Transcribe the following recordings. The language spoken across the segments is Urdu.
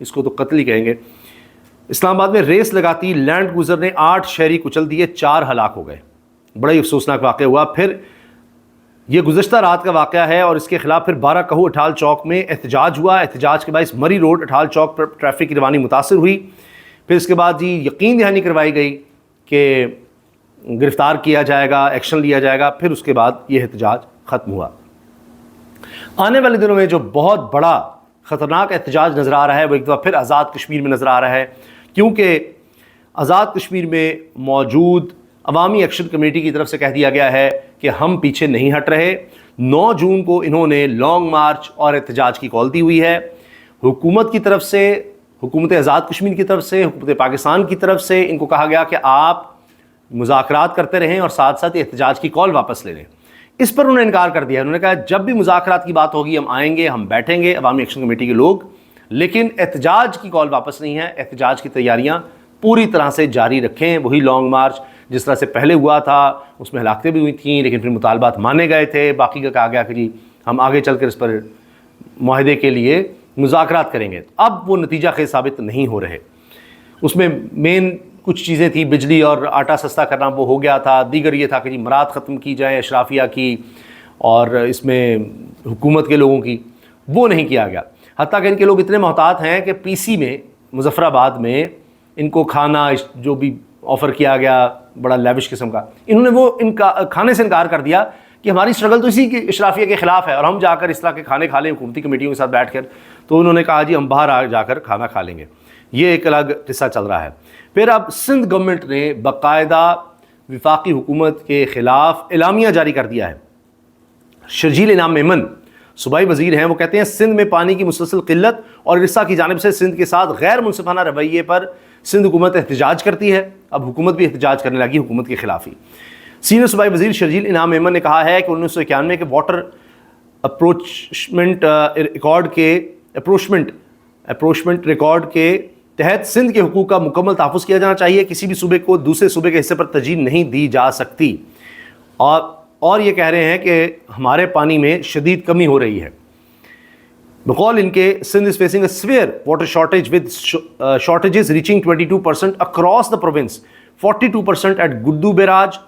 اس کو تو قتل ہی کہیں گے۔ اسلام آباد میں ریس لگاتی لینڈ کروزر نے 8 شہری کچل دیے، 4 ہلاک ہو گئے۔ بڑا ہی افسوسناک واقعہ ہوا۔ پھر یہ گزشتہ رات کا واقعہ ہے اور اس کے خلاف پھر 12 کہو اٹھال چوک میں احتجاج ہوا۔ احتجاج کے باعث مری روڈ اٹھال چوک پر ٹریفک کی روانی متاثر ہوئی۔ پھر اس کے بعد جی یقین دہانی کروائی گئی کہ گرفتار کیا جائے گا، ایکشن لیا جائے گا۔ پھر اس کے بعد یہ احتجاج ختم ہوا۔ آنے والے دنوں میں جو بہت بڑا خطرناک احتجاج نظر آ رہا ہے وہ ایک دفعہ پھر آزاد کشمیر میں نظر آ رہا ہے، کیونکہ آزاد کشمیر میں موجود عوامی ایکشن کمیٹی کی طرف سے کہہ دیا گیا ہے کہ ہم پیچھے نہیں ہٹ رہے۔ 9 جون کو انہوں نے لانگ مارچ اور احتجاج کی کال دی ہوئی ہے۔ حکومت کی طرف سے، حکومت آزاد کشمیر کی طرف سے، حکومت پاکستان کی طرف سے ان کو کہا گیا کہ آپ مذاکرات کرتے رہیں اور ساتھ ساتھ احتجاج کی کال واپس لے لیں۔ اس پر انہوں نے انکار کر دیا۔ انہوں نے کہا جب بھی مذاکرات کی بات ہوگی ہم آئیں گے، ہم بیٹھیں گے عوامی ایکشن کمیٹی کے لوگ، لیکن احتجاج کی کال واپس نہیں ہے۔ احتجاج کی تیاریاں پوری طرح سے جاری رکھیں۔ وہی لانگ مارچ جس طرح سے پہلے ہوا تھا، اس میں ہلاکتیں بھی ہوئی تھیں لیکن پھر مطالبات مانے گئے تھے۔ باقی کا کہا گیا کہ جی ہم آگے چل کر اس پر معاہدے کے لیے مذاکرات کریں گے۔ اب وہ نتیجہ خیز ثابت نہیں ہو رہے۔ اس میں مین کچھ چیزیں تھیں، بجلی اور آٹا سستا کرنا وہ ہو گیا تھا، دیگر یہ تھا کہ جی مراد ختم کی جائیں اشرافیہ کی اور اس میں حکومت کے لوگوں کی، وہ نہیں کیا گیا۔ حتیٰ کہ ان کے لوگ اتنے محتاط ہیں کہ پی سی میں مظفر آباد میں ان کو کھانا جو بھی آفر کیا گیا بڑا لیوش قسم کا، انہوں نے وہ ان کا کھانے سے انکار کر دیا کہ ہماری اسٹرگل تو اسی کی اشرافیہ کے خلاف ہے اور ہم جا کر اس طرح کے کھانے کھا لیں حکومتی کمیٹیوں کے ساتھ بیٹھ کر۔ تو انہوں نے کہا جی ہم باہر جا کر کھانا کھا لیں گے۔ یہ ایک الگ قصہ چل رہا ہے۔ پھر اب سندھ گورنمنٹ نے باقاعدہ وفاقی حکومت کے خلاف اعلامیہ جاری کر دیا ہے۔ شرجیل انعام میمن صوبائی وزیر ہیں، وہ کہتے ہیں سندھ میں پانی کی مسلسل قلت اور ارسا کی جانب سے سندھ کے ساتھ غیر منصفانہ رویے پر سندھ حکومت احتجاج کرتی ہے۔ اب حکومت بھی احتجاج کرنے لگی حکومت کے خلاف ہی۔ سینئر صوبائی وزیر شرجیل انعام میمن نے کہا ہے کہ 1991 کے واٹر اپروچمنٹ ریکارڈ کے تحت سندھ کے حقوق کا مکمل تحفظ کیا جانا چاہیے۔ کسی بھی صوبے کو دوسرے صوبے کے حصے پر ترجیح نہیں دی جا سکتی۔ اور یہ کہہ رہے ہیں کہ ہمارے پانی میں شدید کمی ہو رہی ہے۔ بقول ان کے Sindh is facing a severe water shortage with shortages reaching 22% across the province, 42% at Guddu Barrage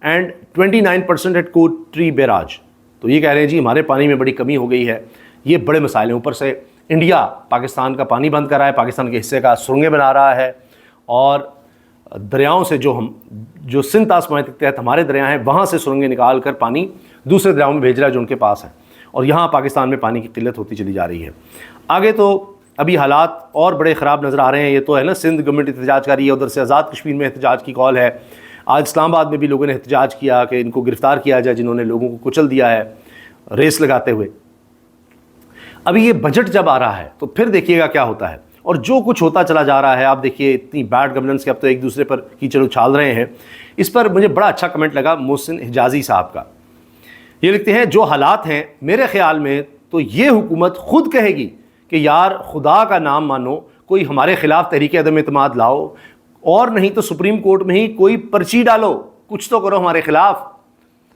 and 29% at Kotri Barrage۔ تو یہ کہہ رہے ہیں جی ہمارے پانی میں بڑی کمی ہو گئی ہے۔ یہ بڑے مسائل ہیں۔ اوپر سے انڈیا پاکستان کا پانی بند کر رہا ہے، پاکستان کے حصے کا سرنگیں بنا رہا ہے، اور دریاؤں سے جو سندھ طاس معاہدے کے تحت ہمارے دریا ہیں وہاں سے سرنگیں نکال کر پانی دوسرے دریاؤں میں بھیج رہا ہے جو ان کے پاس ہے، اور یہاں پاکستان میں پانی کی قلت ہوتی چلی جا رہی ہے۔ آگے تو ابھی حالات اور بڑے خراب نظر آ رہے ہیں۔ یہ تو ہے نا سندھ گورنمنٹ احتجاج کر رہی ہے، ادھر سے آزاد کشمیر میں احتجاج کی کال ہے۔ آج اسلام آباد میں بھی لوگوں نے احتجاج کیا کہ ان کو گرفتار کیا جائے جنہوں نے لوگوں کو کچل دیا ہے ریس لگاتے ہوئے۔ ابھی یہ بجٹ جب آ رہا ہے تو پھر دیکھیے گا کیا ہوتا ہے، اور جو کچھ ہوتا چلا جا رہا ہے آپ دیکھیے اتنی بیڈ گورننس کے اب تو ایک دوسرے پر کیچڑ اچھال رہے ہیں۔ اس پر مجھے بڑا اچھا کمنٹ لگا محسن حجازی صاحب کا۔ یہ لکھتے ہیں جو حالات ہیں میرے خیال میں تو یہ حکومت خود کہے گی کہ یار خدا کا نام مانو، کوئی ہمارے خلاف تحریک عدم اعتماد لاؤ، اور نہیں تو سپریم کورٹ میں ہی کوئی پرچی ڈالو، کچھ تو کرو ہمارے خلاف،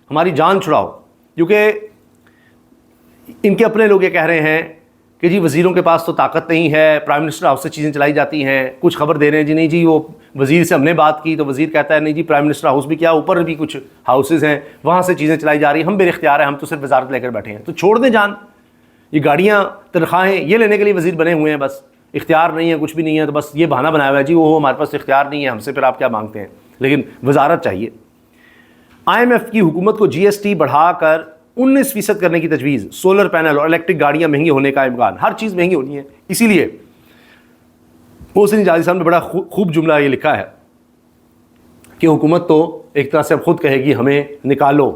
ہماری جان چھڑاؤ۔ کیونکہ ان کے اپنے لوگ یہ کہہ رہے ہیں کہ جی وزیروں کے پاس تو طاقت نہیں ہے، پرائم منسٹر ہاؤس سے چیزیں چلائی جاتی ہیں، کچھ خبر دے رہے ہیں جی نہیں جی وہ وزیر سے ہم نے بات کی تو وزیر کہتا ہے نہیں جی پرائم منسٹر ہاؤس بھی کیا اوپر بھی کچھ ہاؤسز ہیں وہاں سے چیزیں چلائی جا رہی ہیں، ہم بے اختیار ہیں، ہم تو صرف وزارت لے کر بیٹھے ہیں۔ تو چھوڑ دیں جان، یہ گاڑیاں تنخواہیں یہ لینے کے لیے وزیر بنے ہوئے ہیں، بس اختیار نہیں ہے، کچھ بھی نہیں ہے، تو بس یہ بہانہ بنایا ہوا ہے جی وہ ہمارے پاس اختیار نہیں ہے، ہم سے پھر آپ کیا مانگتے ہیں، لیکن وزارت چاہیے۔ IMF کی حکومت کو GST بڑھا کر 19% کرنے کی تجویز، سولر پینل اور الیکٹرک گاڑیاں مہنگی ہونے کا امکان، ہر چیز مہنگی ہونی ہے۔ اسی لیے محسن حجازی صاحب نے بڑا خوب جملہ یہ لکھا ہے کہ حکومت تو ایک طرح سے اب خود کہے گی ہمیں نکالو،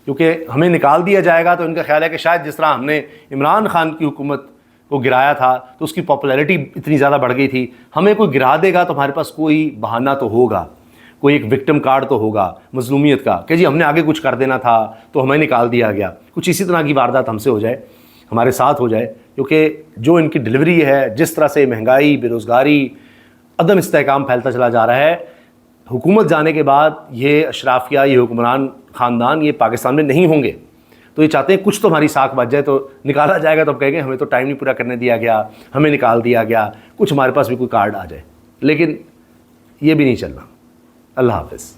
کیونکہ ہمیں نکال دیا جائے گا تو ان کا خیال ہے کہ شاید جس طرح ہم نے عمران خان کی حکومت کو گرایا تھا تو اس کی پاپولیرٹی اتنی زیادہ بڑھ گئی تھی، ہمیں کوئی گرا دے گا تو ہمارے پاس کوئی بہانہ تو ہوگا، کوئی ایک وکٹم کارڈ تو ہوگا مظلومیت کا کہ جی ہم نے آگے کچھ کر دینا تھا تو ہمیں نکال دیا گیا۔ کچھ اسی طرح کی واردات ہم سے ہو جائے، ہمارے ساتھ ہو جائے، کیونکہ جو ان کی ڈلیوری ہے، جس طرح سے مہنگائی، بے روزگاری، عدم استحکام پھیلتا چلا جا رہا ہے، حکومت جانے کے بعد یہ اشرافیہ، یہ حکمران خاندان یہ پاکستان میں نہیں ہوں گے۔ تو یہ چاہتے ہیں کچھ تو ہماری ساکھ بچ جائے، تو نکالا جائے گا تو اب کہیں گے ہمیں تو ٹائم نہیں پورا کرنے دیا گیا، ہمیں نکال دیا گیا، کچھ ہمارے پاس بھی کوئی کارڈ آ جائے، لیکن یہ بھی نہیں چلنا۔ اللہ حافظ۔